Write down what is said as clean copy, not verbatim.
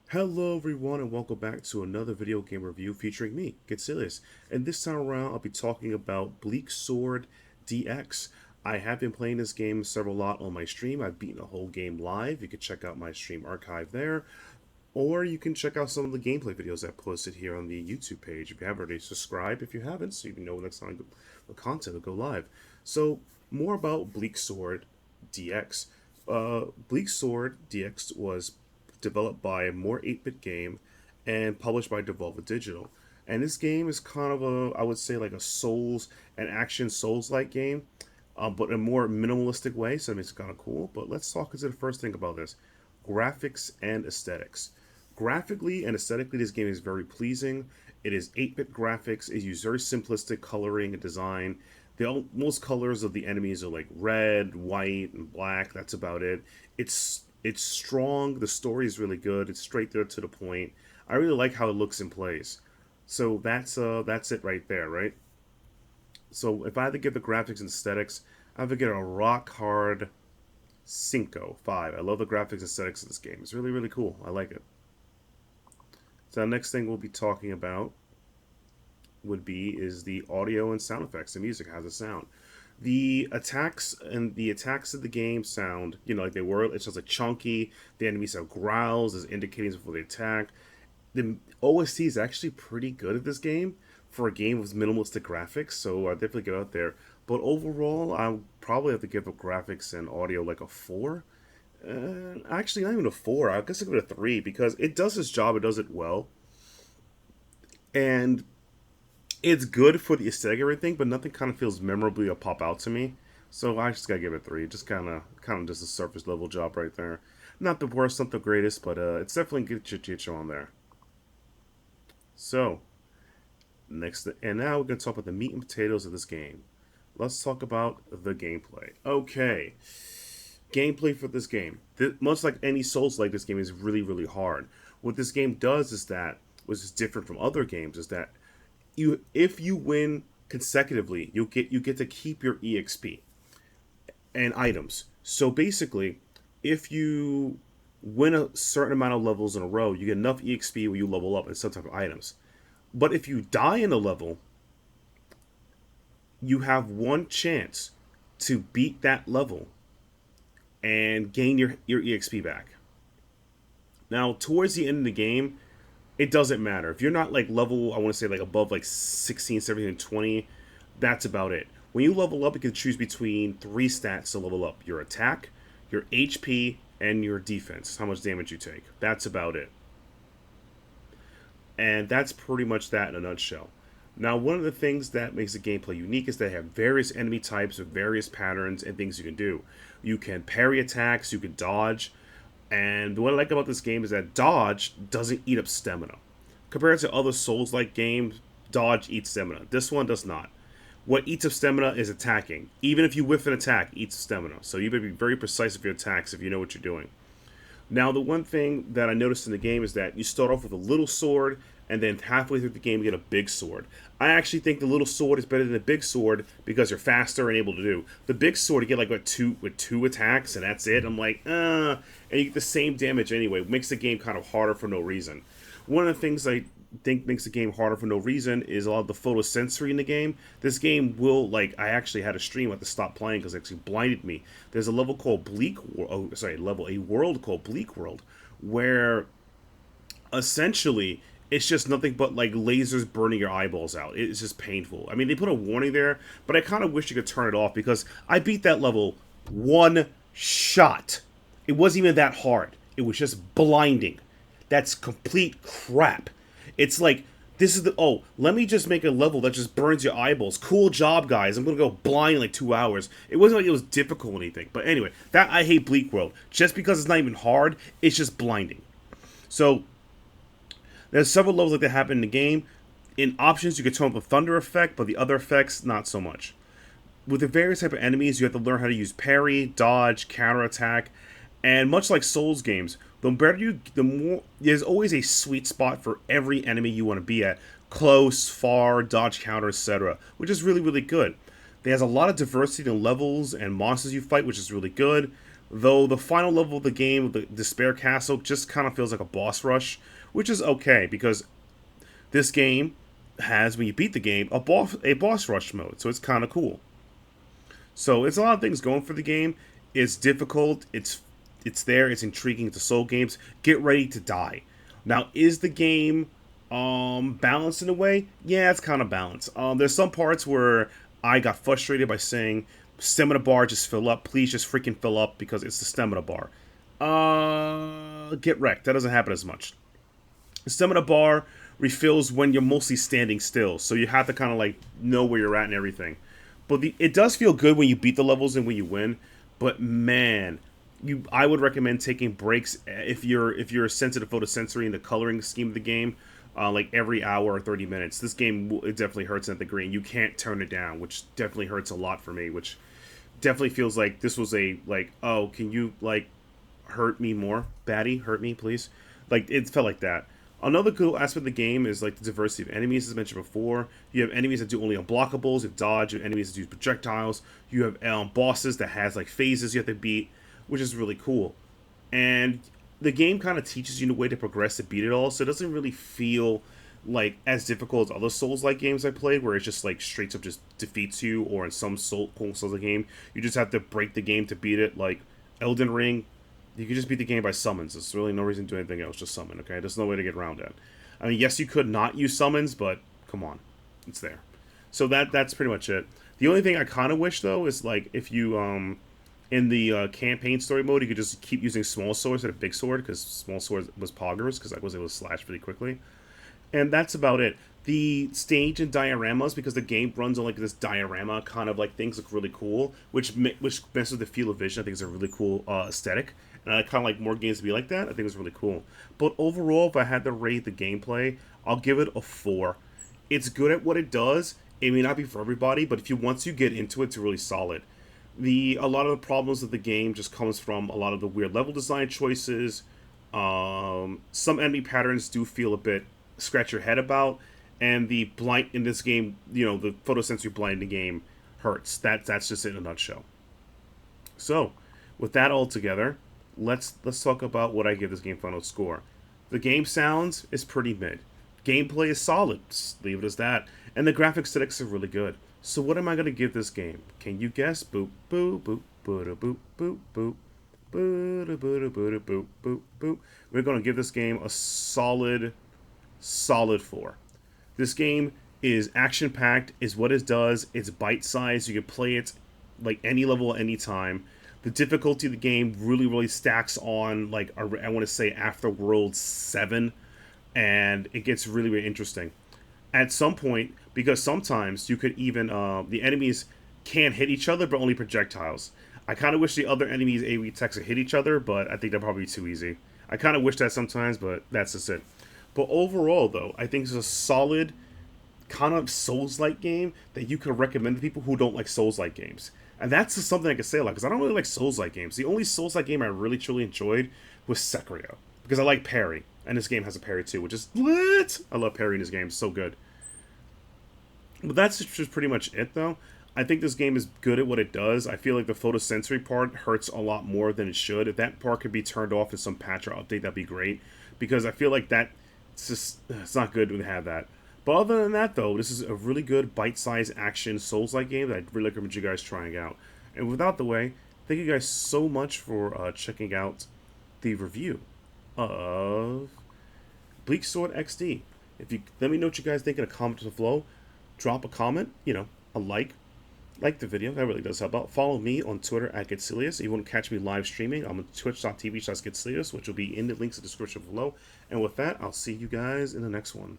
Hello everyone and welcome back to another video game review featuring me, Getselious. And this time around I'll be talking about Bleak Sword DX. I have been playing this game several lot on my stream. I've beaten the whole game live. You can check out my stream archive there. Or you can check out some of the gameplay videos I posted here on the YouTube page. If you haven't already, subscribe if you haven't, so you can know next time the content will go live. So, more about Bleak Sword DX. Bleak Sword DX was developed by a more 8-bit game and published by Devolver Digital. And this game is kind of I would say like a Souls, an action Souls-like game, but in a more minimalistic way, so it makes it kind of cool. But let's talk into the first thing about this: graphics and aesthetics. Graphically and aesthetically, this game is very pleasing. It is 8-bit graphics. It uses very simplistic coloring and design. Most colors of the enemies are like red, white, and black. That's about it. It's strong. The story is really good. It's straight there to the point. I really like how it looks and plays. So that's it right there, right? So if I had to give the graphics and aesthetics, I would give it a rock hard Cinco 5. I love the graphics and aesthetics of this game. It's really really cool. I like it. So the next thing we'll be talking about is the audio and sound effects. The music has a sound. The attacks of the game sound, like they were. It's just like chunky. The enemies have growls as indicators before they attack. The OST is actually pretty good at this game for a game with minimalistic graphics, so I definitely get out there. But overall, I'll probably have to give the graphics and audio like a 4. Actually, not even a 4. I guess I'll give it a 3 because it does its job. It does it well, and it's good for the aesthetic and everything, but nothing kind of feels memorably or pop out to me. So I just gotta give it 3. Just kind of just a surface level job right there. Not the worst, not the greatest, but it's definitely good chicho on there. So and now we're gonna talk about the meat and potatoes of this game. Let's talk about the gameplay. Okay, gameplay for this game. Much like any Souls, like this game is really really hard. What this game does is that, which is different from other games, is that if you win consecutively, you get to keep your exp and items. So basically, if you win a certain amount of levels in a row, you get enough exp where you level up in some type of items. But if you die in a level, you have one chance to beat that level and gain your exp back. Now, towards the end of the game, it doesn't matter. If you're not like level, I want to say like above like 16, 17, and 20, that's about it. When you level up, you can choose between 3 stats to level up: your attack, your HP, and your defense, how much damage you take. That's about it. And that's pretty much that in a nutshell. Now, one of the things that makes the gameplay unique is they have various enemy types with various patterns and things you can do. You can parry attacks, you can dodge, and what I like about this game is that dodge doesn't eat up stamina. Compared to other Souls-like games, dodge eats stamina. This one does not. What eats up stamina is attacking. Even if you whiff an attack, it eats stamina. So you better be very precise with your attacks if you know what you're doing. Now, the one thing that I noticed in the game is that you start off with a little sword, and then halfway through the game, you get a big sword. I actually think the little sword is better than the big sword because you're faster and able to do. The big sword, you get like two attacks, and that's it. I'm like, and you get the same damage anyway. It makes the game kind of harder for no reason. One of the things I think makes the game harder for no reason is a lot of the photosensory in the game. This game will, like, I actually had a stream I had to stop playing because it actually blinded me. There's a level called Bleak, a world called Bleak World, where essentially it's just nothing but like lasers burning your eyeballs out. It's just painful. I mean, they put a warning there, but I kind of wish you could turn it off because I beat that level one shot. It wasn't even that hard. It was just blinding. That's complete crap. It's like, this is let me just make a level that just burns your eyeballs. Cool job, guys. I'm gonna go blind in like 2 hours. It wasn't like it was difficult or anything. But anyway, I hate Bleak World. Just because it's not even hard, it's just blinding. So there's several levels like that happen in the game. In options, you can turn up the thunder effect, but the other effects, not so much. With the various type of enemies, you have to learn how to use parry, dodge, counterattack, and much like Souls games, the more there's always a sweet spot for every enemy you want to be at: close, far, dodge, counter, etc., which is really really good. There's a lot of diversity in levels and monsters you fight, which is really good. Though the final level of the game, the Despair Castle, just kind of feels like a boss rush, which is okay because this game has, when you beat the game, a boss rush mode, so it's kind of cool. So it's a lot of things going for the game. It's difficult. It's there. It's intriguing. It's a Soul games. Get ready to die. Now, is the game balanced in a way? Yeah, it's kind of balanced. There's some parts where I got frustrated by saying, "Stamina bar, just fill up. Please, just freaking fill up because it's the stamina bar." Get wrecked. That doesn't happen as much. The stamina bar refills when you're mostly standing still, so you have to kind of like know where you're at and everything. But it does feel good when you beat the levels and when you win. But man, I would recommend taking breaks if you're sensitive photosensory in the coloring scheme of the game, like every hour or 30 minutes. This game it definitely hurts at the green. You can't turn it down, which definitely hurts a lot for me. Which definitely feels like this was a like, oh, can you like hurt me more, baddie? Hurt me, please. Like it felt like that. Another cool aspect of the game is like the diversity of enemies, as mentioned before. You have enemies that do only unblockables, you have dodge, you have enemies that do projectiles. You have bosses that has like phases you have to beat, which is really cool. And the game kind of teaches you the way to progress to beat it all, so it doesn't really feel like as difficult as other Souls-like games I played, where it's just like straight up just defeats you, or in some Souls-like game, you just have to break the game to beat it. Like Elden Ring, you can just beat the game by summons. There's really no reason to do anything else. Just summon, okay? There's no way to get around that. I mean, yes, you could not use summons, but come on. It's there. So that's pretty much it. The only thing I kind of wish, though, is, like, if you, in the campaign story mode, you could just keep using small swords instead of big sword, because small sword was poggers, because I was able to slash pretty quickly. And that's about it. The stage and dioramas, because the game runs on like this diorama kind of like things, look really cool, which messes with the field of vision. I think it's a really cool aesthetic, and I kind of like more games to be like that. I think it's really cool. But overall, if I had to rate the gameplay, I'll give it a 4. It's good at what it does. It may not be for everybody, but if you once you get into it, it's really solid. A lot of the problems of the game just comes from a lot of the weird level design choices. Some enemy patterns do feel a bit scratch your head about, and the blind in this game, the photosensory blind in the game hurts. That's just it in a nutshell. So, with that all together, let's talk about what I give this game final score. The game sounds is pretty mid. Gameplay is solid. Just leave it as that. And the graphic aesthetics are really good. So what am I going to give this game? Can you guess? Boop, boop, boop, boop, boop, boop, boop. Boop, boop, boop, boop, boop, boop. We're going to give this game a solid 4. This game is action-packed, is what it does. It's bite-sized. You can play it like any level, any time. The difficulty of the game really, really stacks on, like, I want to say after World 7, and it gets really, really interesting. At some point, because sometimes you could even, the enemies can't hit each other, but only projectiles. I kind of wish the other enemies AoE attacks could hit each other, but I think that'd probably be too easy. I kind of wish that sometimes, but that's just it. But overall, though, I think it's a solid kind of Souls-like game that you could recommend to people who don't like Souls-like games. And that's just something I could say a lot, because I don't really like Souls-like games. The only Souls-like game I really, truly enjoyed was Sekiro, because I like parry. And this game has a parry, too, which is lit! I love parry in this game. It's so good. But that's just pretty much it, though. I think this game is good at what it does. I feel like the photosensory part hurts a lot more than it should. If that part could be turned off in some patch or update, that'd be great. Because I feel like it's not good to have that. But other than that, though, this is a really good bite-sized action Souls-like game that I'd really recommend you guys trying out. And without the way, thank you guys so much for checking out the review of Bleak Sword XD. If you let me know what you guys think in a comment below, drop a comment, a like the video. That really does help out. Follow me on Twitter at Getselious. If you want to catch me live streaming, I'm on twitch.tv/Getselious, which will be in the links in the description below. And with that, I'll see you guys in the next one.